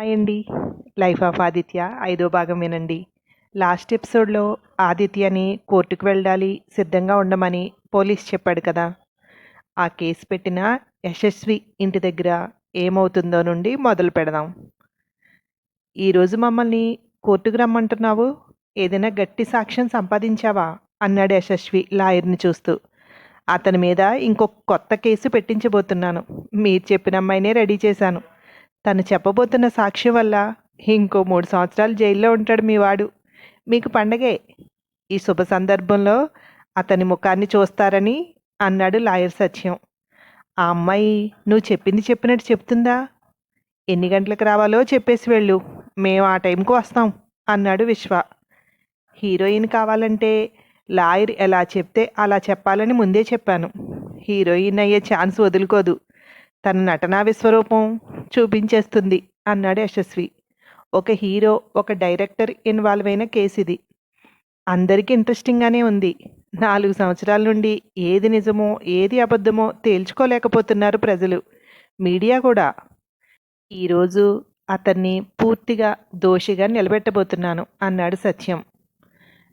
Hi అండి. 'Life of Aditya' ఐదో భాగం వినండి. లాస్ట్ ఎపిసోడ్‌లో ఆదిత్యని కోర్టుకి వెళ్ళాలి, సిద్ధంగా ఉండమని పోలీస్ చెప్పాడు కదా! ఆ కేసు పెట్టిన యశస్వి ఇంటి దగ్గర ఏమవుతుందో నుండి మొదలు పెడదాం. "ఈరోజు మమ్మల్ని కోర్టుకు రమ్మంటున్నావు? ఏదైనా గట్టి సాక్ష్యం సంపాదించావా?" అన్నాడు యశస్వి లాయర్‌ని చూస్తూ. "అతని మీద ఇంకొక కొత్త కేసు పెట్టించబోతున్నాను. మీరు చెప్పిన అమ్మాయినే రెడీ చేశాను. తను చెప్పబోతున్న సాక్ష్యం వల్ల ఇంకో 3 సంవత్సరాలు జైల్లో ఉంటాడు మీ వాడు. మీకు పండగే. ఈ శుభ సందర్భంలో అతని ముఖాన్ని చూస్తారని" అన్నాడు లాయర్ సత్యం. "ఆ అమ్మాయి నువ్వు చెప్పింది చెప్పినట్టు చెప్తుందా? ఎన్ని గంటలకు రావాలో చెప్పేసి వెళ్ళు. మేము ఆ టైంకి వస్తాం" అన్నాడు విశ్వ. "హీరోయిన్ కావాలంటే లాయర్ ఎలా చెప్తే అలా చెప్పాలని ముందే చెప్పాను. హీరోయిన్ అయ్యే ఛాన్స్ వదులుకోదు. తన నటనా విశ్వరూపం చూపించేస్తుంది" అన్నాడు యశస్వి. "ఒక హీరో, ఒక డైరెక్టర్ ఇన్వాల్వ్ అయిన కేసు ఇది. అందరికీ ఇంట్రెస్టింగ్గానే ఉంది. 4 సంవత్సరాల నుండి ఏది నిజమో ఏది అబద్ధమో తేల్చుకోలేకపోతున్నారు ప్రజలు, మీడియా కూడా. ఈరోజు అతన్ని పూర్తిగా దోషిగా నిలబెట్టబోతున్నాను" అన్నాడు సత్యం.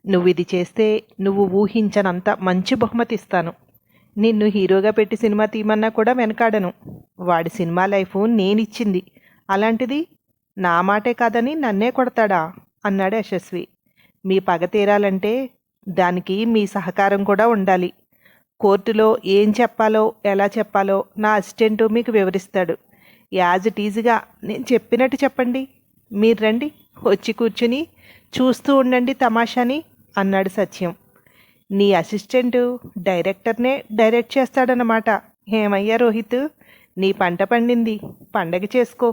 "నువ్వు ఇది చేస్తే నువ్వు ఊహించనంత మంచి బహుమతి ఇస్తాను. నిన్ను హీరోగా పెట్టి సినిమా తీయమన్నా కూడా వెనకాడను. వాడి సినిమా లైఫ్ నేనిచ్చింది. అలాంటిది నా మాటే కాదని నన్నే కొడతాడా?" అన్నాడు యశస్వి. "మీ పగ తీరాలంటే దానికి మీ సహకారం కూడా ఉండాలి. కోర్టులో ఏం చెప్పాలో ఎలా చెప్పాలో నా అసిస్టెంటు మీకు వివరిస్తాడు. యాజ్ ఇట్ ఈజ్గా నేను చెప్పినట్టు చెప్పండి. మీరు రండి, వచ్చి కూర్చుని చూస్తూ ఉండండి తమాషాని" అన్నాడు సత్యం. "నీ అసిస్టెంటు డైరెక్టర్నే డైరెక్ట్ చేస్తాడన్నమాట. ఏమయ్యా రోహిత్, నీ పంట పండింది, పండగ చేసుకో.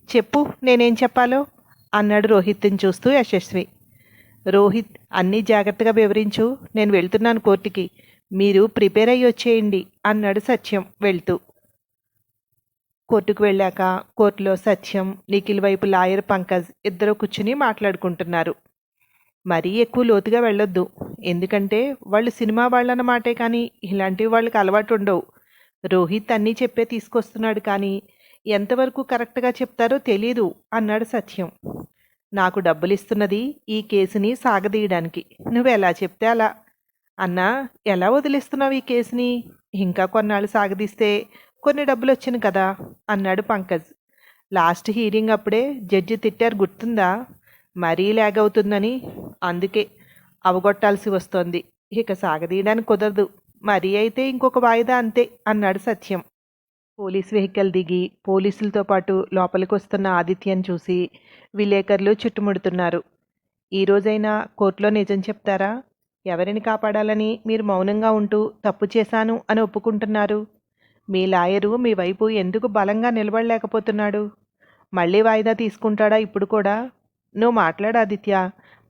చెప్పు నేనేం చెప్పాలో" అన్నాడు రోహిత్ని చూస్తూ యశస్వి. "రోహిత్, అన్నీ జాగ్రత్తగా వివరించు. నేను వెళ్తున్నాను కోర్టుకి. మీరు ప్రిపేర్ అయ్యి వచ్చేయండి" అన్నాడు సత్యం వెళ్తూ. కోర్టుకు వెళ్ళాక కోర్టులో సత్యం, నిఖిల్ వైపు లాయర్ పంకజ్ ఇద్దరు కూర్చుని మాట్లాడుకుంటున్నారు. మరీ ఎక్కువ లోతుగా వెళ్ళొద్దు. ఎందుకంటే వాళ్ళు సినిమా వాళ్ళన్నమాటే కానీ ఇలాంటివి వాళ్ళకి అలవాటు ఉండవు. రోహిత్ అన్నీ చెప్పే తీసుకొస్తున్నాడు కానీ ఎంతవరకు కరెక్ట్గా చెప్తారో తెలీదు అన్నాడు సత్యం. "నాకు డబ్బులు ఇస్తున్నది ఈ కేసుని సాగదీయడానికి. నువ్వు ఎలా చెప్తే అలా." "అన్నా, ఎలా వదిలేస్తున్నావు ఈ కేసుని? ఇంకా కొన్నాళ్ళు సాగదీస్తే కొన్ని డబ్బులు వచ్చాను కదా" అన్నాడు పంకజ్. "లాస్ట్ హీరింగ్ అప్పుడే జడ్జి తిట్టారు గుర్తుందా? మరీ లాగ్ అవుతుందని. అందుకే అవగొట్టాల్సి వస్తోంది. ఇక సాగదీయడానికి కుదరదు. మరీ అయితే ఇంకొక వాయిదా అంతే" అన్నాడు సత్యం. పోలీస్ వెహికల్ దిగి పోలీసులతో పాటు లోపలికి వస్తున్న ఆదిత్యను చూసి విలేకరులు చుట్టుముడుతున్నారు. "ఈ రోజైనా కోర్టులో నిజం చెప్తారా? ఎవరిని కాపాడాలని మీరు మౌనంగా ఉంటూ తప్పు చేశాను అని ఒప్పుకుంటున్నారు? మీ లాయరు మీ వైపు ఎందుకు బలంగా నిలబడలేకపోతున్నాడు? మళ్ళీ వాయిదా తీసుకుంటాడా ఇప్పుడు కూడా? నువ్వు మాట్లాడు ఆదిత్య.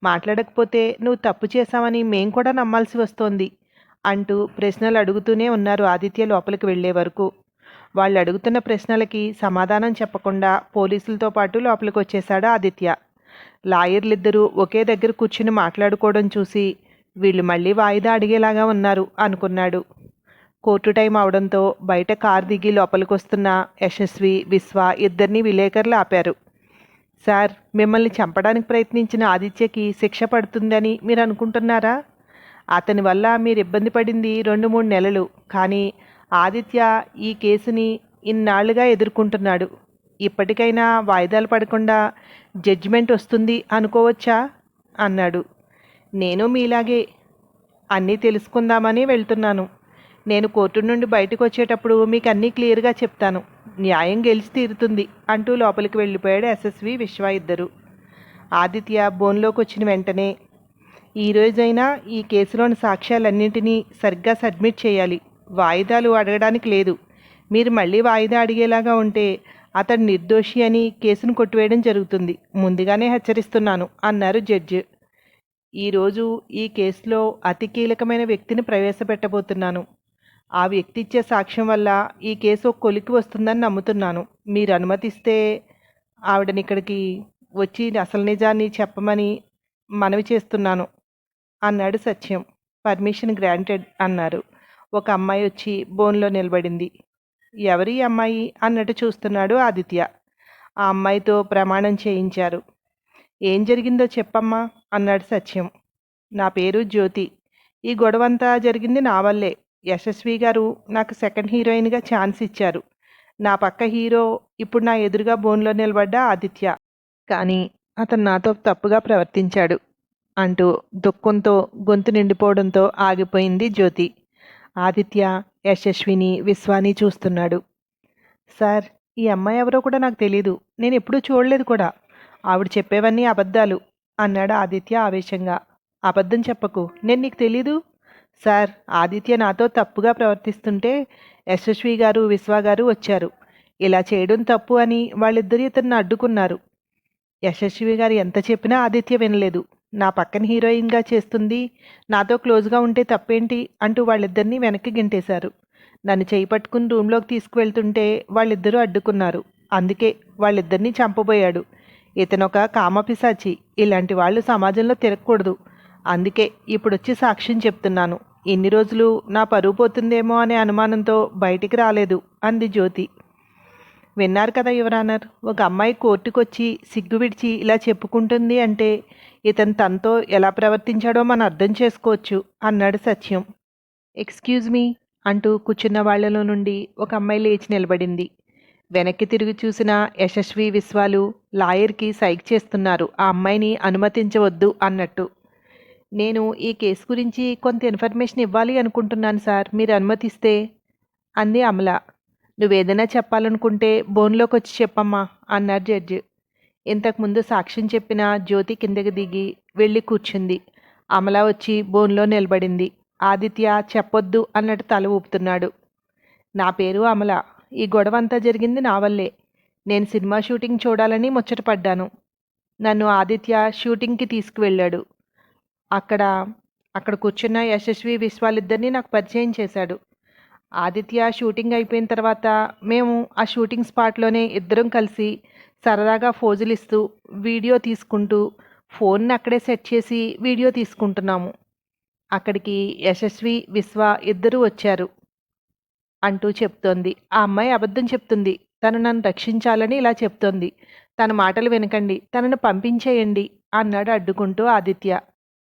మాట్లాడకపోతే నువ్వు తప్పు చేశావని మేం కూడా నమ్మాల్సి వస్తోంది" అంటూ ప్రశ్నలు అడుగుతూనే ఉన్నారు ఆదిత్య లోపలికి వెళ్లే వరకు. వాళ్ళు అడుగుతున్న ప్రశ్నలకి సమాధానం చెప్పకుండా పోలీసులతో పాటు లోపలికి వచ్చేశాడు ఆదిత్య. లాయర్లిద్దరూ ఒకే దగ్గర కూర్చుని మాట్లాడుకోవడం చూసి వీళ్ళు మళ్ళీ వాయిదా అడిగేలాగా ఉన్నారు అనుకున్నాడు. కోర్టు టైం అవడంతో బయట కారు దిగి లోపలికి వస్తున్న యశస్వి, విశ్వ ఇద్దరిని విలేకరులు ఆపారు. "సార్, మిమ్మల్ని చంపడానికి ప్రయత్నించిన ఆదిత్యకి శిక్ష పడుతుందని మీరు అనుకుంటున్నారా? అతని వల్ల మీరు ఇబ్బంది పడింది 2-3 నెలలు. కానీ ఆదిత్య ఈ కేసుని ఇన్నాళ్లుగా ఎదుర్కొంటున్నాడు. ఇప్పటికైనా వాయిదాలు పడకుండా జడ్జిమెంట్ వస్తుంది అనుకోవచ్చా" అన్నాడు. "నేను మీలాగే అన్నీ తెలుసుకుందామని వెళ్తున్నాను. నేను కోర్టు నుండి బయటకు వచ్చేటప్పుడు మీకు అన్నీ క్లియర్గా చెప్తాను. న్యాయం గెలిచి తీరుతుంది" అంటూ లోపలికి వెళ్ళిపోయాడు యశస్వి, విశ్వ ఇద్దరు. ఆదిత్య బోన్లోకి వచ్చిన వెంటనే, "ఈ రోజైనా ఈ కేసులోని సాక్ష్యాలన్నింటినీ సరిగ్గా సబ్మిట్ చేయాలి. వాయిదాలు అడగడానికి లేదు. మీరు మళ్ళీ వాయిదా అడిగేలాగా ఉంటే అతడు నిర్దోషి అని కేసును కొట్టివేయడం జరుగుతుంది. ముందుగానే హెచ్చరిస్తున్నాను" అన్నారు జడ్జి. "ఈరోజు ఈ కేసులో అతి కీలకమైన వ్యక్తిని ప్రవేశపెట్టబోతున్నాను. ఆ వ్యక్తి ఇచ్చే సాక్ష్యం వల్ల ఈ కేసు ఒక కొలికి వస్తుందని నమ్ముతున్నాను. మీరు అనుమతిస్తే ఆవిడని ఇక్కడికి వచ్చి అసలు నిజాన్ని చెప్పమని మనవి చేస్తున్నాను" అన్నాడు సత్యం. "పర్మిషన్ గ్రాంటెడ్" అన్నారు. ఒక అమ్మాయి వచ్చి బోన్లో నిలబడింది. "ఎవరి అమ్మాయి" అన్నట్టు చూస్తున్నాడు ఆదిత్య. ఆ అమ్మాయితో ప్రమాణం చేయించారు. ఏం జరిగిందో చెప్పమ్మా అన్నాడు సత్యం. నా పేరు జ్యోతి. ఈ గొడవంతా జరిగింది నా వల్లే. యశస్వి గారు నాకు సెకండ్ హీరోయిన్గా ఛాన్స్ ఇచ్చారు. నా పక్క హీరో ఇప్పుడు నా ఎదురుగా బోన్లో నిలబడ్డ ఆదిత్య. కానీ అతను నాతో తప్పుగా ప్రవర్తించాడు అంటూ దుఃఖంతో గొంతు నిండిపోవడంతో ఆగిపోయింది జ్యోతి. ఆదిత్య యశస్విని విశ్వాని చూస్తున్నాడు. సార్, ఈ అమ్మాయి ఎవరో కూడా నాకు తెలీదు. నేను ఎప్పుడూ చూడలేదు కూడా. ఆవిడ చెప్పేవన్నీ అబద్ధాలు అన్నాడు ఆదిత్య ఆవేశంగా. అబద్ధం చెప్పకు, నేను నీకు తెలీదు. సార్, ఆదిత్య నాతో తప్పుగా ప్రవర్తిస్తుంటే యశస్వి గారు విశ్వ గారు వచ్చారు. ఇలా చేయడం తప్పు అని వాళ్ళిద్దరూ ఇతన్ని అడ్డుకున్నారు. యశస్వి గారు ఎంత చెప్పినా ఆదిత్య వినలేదు. నా పక్కన హీరోయిన్గా చేస్తుంది, నాతో క్లోజ్గా ఉంటే తప్పేంటి అంటూ వాళ్ళిద్దరినీ వెనక్కి గెంటేశారు. నన్ను చేయి పట్టుకుని రూమ్లోకి తీసుకువెళ్తుంటే వాళ్ళిద్దరూ అడ్డుకున్నారు. అందుకే వాళ్ళిద్దరినీ చంపబోయాడు. ఇతనొక కామపిశాచి. ఇలాంటి వాళ్ళు సమాజంలో తిరగకూడదు. అందుకే ఇప్పుడొచ్చి సాక్ష్యం చెప్తున్నాను. ఇన్ని రోజులు నా పరువు పోతుందేమో అనే అనుమానంతో బయటికి రాలేదు అంది జ్యోతి. విన్నారు కదా యువరానర్, ఒక అమ్మాయి కోర్టుకొచ్చి సిగ్గు విడిచి ఇలా చెప్పుకుంటుంది అంటే ఇతను తనతో ఎలా ప్రవర్తించాడో మనం అర్థం చేసుకోవచ్చు అన్నాడు సత్యం. ఎక్స్క్యూజ్ మీ అంటూ కూర్చున్న వాళ్లలో నుండి ఒక అమ్మాయి లేచి నిలబడింది. వెనక్కి తిరిగి చూసిన యశస్వి విశ్వాలు లాయర్కి సైక్ చేస్తున్నారు ఆ అమ్మాయిని అనుమతించవద్దు అన్నట్టు. నేను ఈ కేసు గురించి కొంత ఇన్ఫర్మేషన్ ఇవ్వాలి అనుకుంటున్నాను సార్, మీరు అనుమతిస్తే అంది అమల. నువ్వేదైనా చెప్పాలనుకుంటే బోన్లోకి వచ్చి చెప్పమ్మా అన్నారు జడ్జి. ఇంతకుముందు సాక్ష్యం చెప్పిన జ్యోతి కిందకి దిగి వెళ్ళి కూర్చుంది. అమల వచ్చి బోన్లో నిలబడింది. ఆదిత్య చెప్పొద్దు అన్నట్టు తల ఊపుతున్నాడు. నా పేరు అమల. ఈ గొడవ అంతా జరిగింది నా వల్లే. నేను సినిమా షూటింగ్ చూడాలని ముచ్చటపడ్డాను. నన్ను ఆదిత్య షూటింగ్కి తీసుకువెళ్ళాడు. అక్కడ కూర్చున్న యశస్వి విశ్వాలిద్దరినీ నాకు పరిచయం చేశాడు. ఆదిత్య షూటింగ్ అయిపోయిన తర్వాత మేము ఆ షూటింగ్ స్పాట్లోనే ఇద్దరం కలిసి సరదాగా ఫోజులిస్తూ వీడియో తీసుకుంటూ ఫోన్ని అక్కడే సెట్ చేసి వీడియో తీసుకుంటున్నాము. అక్కడికి యశస్వి విశ్వ ఇద్దరూ వచ్చారు అంటూ చెప్తోంది. ఆ అమ్మాయి అబద్ధం చెప్తుంది. తను నన్ను రక్షించాలని ఇలా చెప్తోంది. తన మాటలు వినకండి, తనను పంపించేయండి అన్నాడు అడ్డుకుంటూ ఆదిత్య.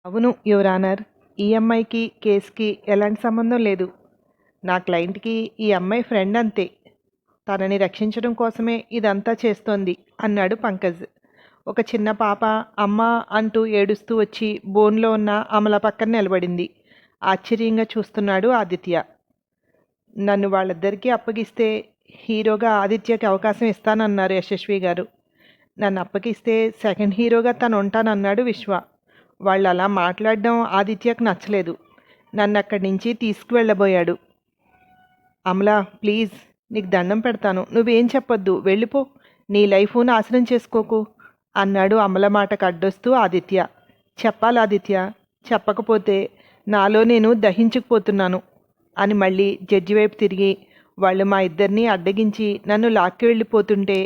అవును యువర్ ఆనర్, ఈ అమ్మాయికి కేసుకి ఎలాంటి సంబంధం లేదు. నా క్లయింట్కి ఈ అమ్మాయి ఫ్రెండ్ అంతే. తనని రక్షించడం కోసమే ఇదంతా చేస్తోంది అన్నాడు పంకజ్. ఒక చిన్న పాప అమ్మ అంటూ ఏడుస్తూ వచ్చి బోన్లో ఉన్న అమల పక్కన నిలబడింది. ఆశ్చర్యంగా చూస్తున్నాడు ఆదిత్య. నన్ను వాళ్ళిద్దరికీ అప్పగిస్తే హీరోగా ఆదిత్యకి అవకాశం ఇస్తానన్నారు యశస్వి గారు. నన్ను అప్పగిస్తే సెకండ్ హీరోగా తను ఉంటానన్నాడు విశ్వ. వాళ్ళు అలా మాట్లాడడం ఆదిత్యకు నచ్చలేదు. నన్ను అక్కడి నుంచి తీసుకువెళ్ళబోయాడు. అమలా, ప్లీజ్ నీకు దండం పెడతాను, నువ్వేం చెప్పొద్దు, వెళ్ళిపో, నీ లైఫ్ నాశనం చేసుకోకు అన్నాడు అమల మాటకు అడ్డొస్తూ ఆదిత్య. చెప్పాలి ఆదిత్య, చెప్పకపోతే నాలో నేను దహించుకుపోతున్నాను అని మళ్ళీ జడ్జి వైపు తిరిగి వాళ్ళు మా ఇద్దరినీ అడ్డగించి నన్ను లాక్కి వెళ్ళిపోతుంటే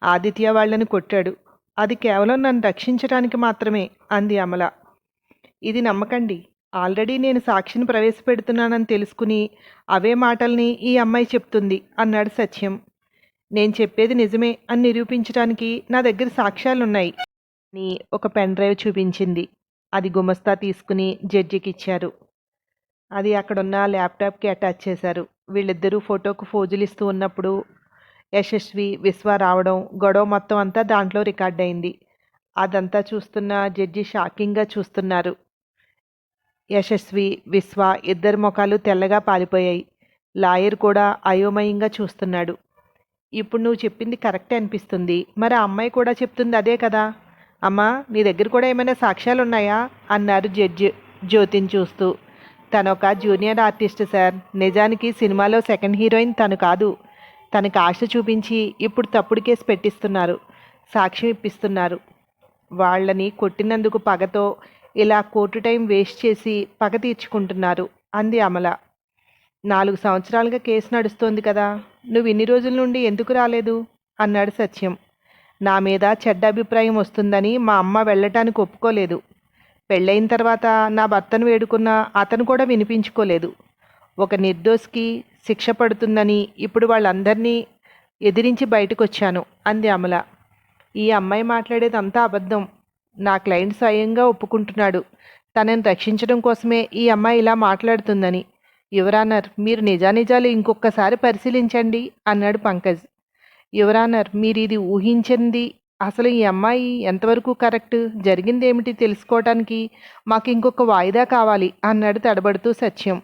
ఆదిత్య వాళ్ళని కొట్టాడు. అది కేవలం నన్ను రక్షించడానికి మాత్రమే అంది అమల. ఇది నమ్మకండి, ఆల్రెడీ నేను సాక్షిని ప్రవేశపెడుతున్నానని తెలుసుకుని అవే మాటల్ని ఈ అమ్మాయి చెప్తుంది అన్నాడు సత్యం. నేను చెప్పేది నిజమే అని నిరూపించడానికి నా దగ్గర సాక్ష్యాలున్నాయి అని ఒక పెన్ డ్రైవ్ చూపించింది. అది గుమస్తా తీసుకుని జడ్జికి ఇచ్చారు. అది అక్కడున్న ల్యాప్టాప్కి అటాచ్ చేశారు. వీళ్ళిద్దరూ ఫోటోకు ఫోజులిస్తూ ఉన్నప్పుడు యశస్వి విశ్వ రావడం, గొడవ మొత్తం అంతా దాంట్లో రికార్డ్ అయింది. అదంతా చూస్తున్న జడ్జి షాకింగ్గా చూస్తున్నారు. యశస్వి విశ్వ ఇద్దరి ముఖాలు తెల్లగా పాలిపోయాయి. లాయర్ కూడా అయోమయంగా చూస్తున్నాడు. ఇప్పుడు నువ్వు చెప్పింది కరెక్టే అనిపిస్తుంది. మరి ఆ అమ్మాయి కూడా చెప్తుంది అదే కదా. అమ్మా, నీ దగ్గర కూడా ఏమైనా సాక్ష్యాలు ఉన్నాయా అన్నారు జడ్జి జ్యోతిని చూస్తూ. తనొక జూనియర్ ఆర్టిస్ట్ సార్. నిజానికి సినిమాలో సెకండ్ హీరోయిన్ తను కాదు. తనకు ఆశ చూపించి ఇప్పుడు తప్పుడు కేసు పెట్టిస్తున్నారు, సాక్ష్యం ఇప్పిస్తున్నారు. వాళ్ళని కొట్టినందుకు పగతో ఇలా కోర్టు టైం వేస్ట్ చేసి పగ తీర్చుకుంటున్నారు అంది అమల. 4 సంవత్సరాలుగా కేసు నడుస్తోంది కదా, నువ్వు ఇన్ని రోజుల నుండి ఎందుకు రాలేదు అన్నాడు సత్యం. నా మీద చెడ్డ అభిప్రాయం వస్తుందని మా అమ్మ వెళ్ళటానికి ఒప్పుకోలేదు. పెళ్ళైన తర్వాత నా భర్తను వేడుకున్న అతను కూడా వినిపించుకోలేదు. ఒక నిర్దోషికి శిక్ష పడుతుందని ఇప్పుడు వాళ్ళందరినీ ఎదిరించి బయటకు వచ్చాను అంది అమల. ఈ అమ్మాయి మాట్లాడేదంతా అబద్ధం. నా క్లయింట్ స్వయంగా ఒప్పుకుంటున్నాడు తనని రక్షించడం కోసమే ఈ అమ్మాయి ఇలా మాట్లాడుతుందని. యువరానర్, మీరు నిజానిజాలు ఇంకొకసారి పరిశీలించండి అన్నాడు పంకజ్. యువరానర్, మీరు ఇది ఊహించింది అసలు ఈ అమ్మాయి ఎంతవరకు కరెక్ట్, జరిగిందేమిటి తెలుసుకోవటానికి మాకు ఇంకొక వాయిదా కావాలి అన్నాడు తడబడుతూ సత్యం.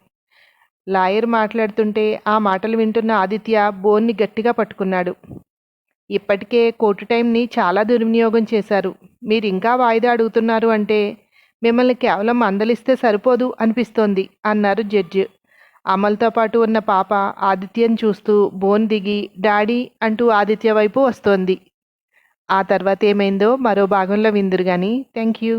లాయర్ మాట్లాడుతుంటే ఆ మాటలు వింటున్న ఆదిత్య బోన్ని గట్టిగా పట్టుకున్నాడు. ఇప్పటికే కోర్టు టైంని చాలా దుర్వినియోగం చేశారు. మీరు ఇంకా వాయిదా అడుగుతున్నారు అంటే మిమ్మల్ని కేవలం మందలిస్తే సరిపోదు అనిపిస్తోంది అన్నారు జడ్జి. అమల్తో పాటు ఉన్న పాప ఆదిత్యను చూస్తూ బోన్ దిగి డాడీ అంటూ ఆదిత్య వైపు వస్తోంది. ఆ తర్వాత ఏమైందో మరో భాగంలో విందురు కానీ. Thank you.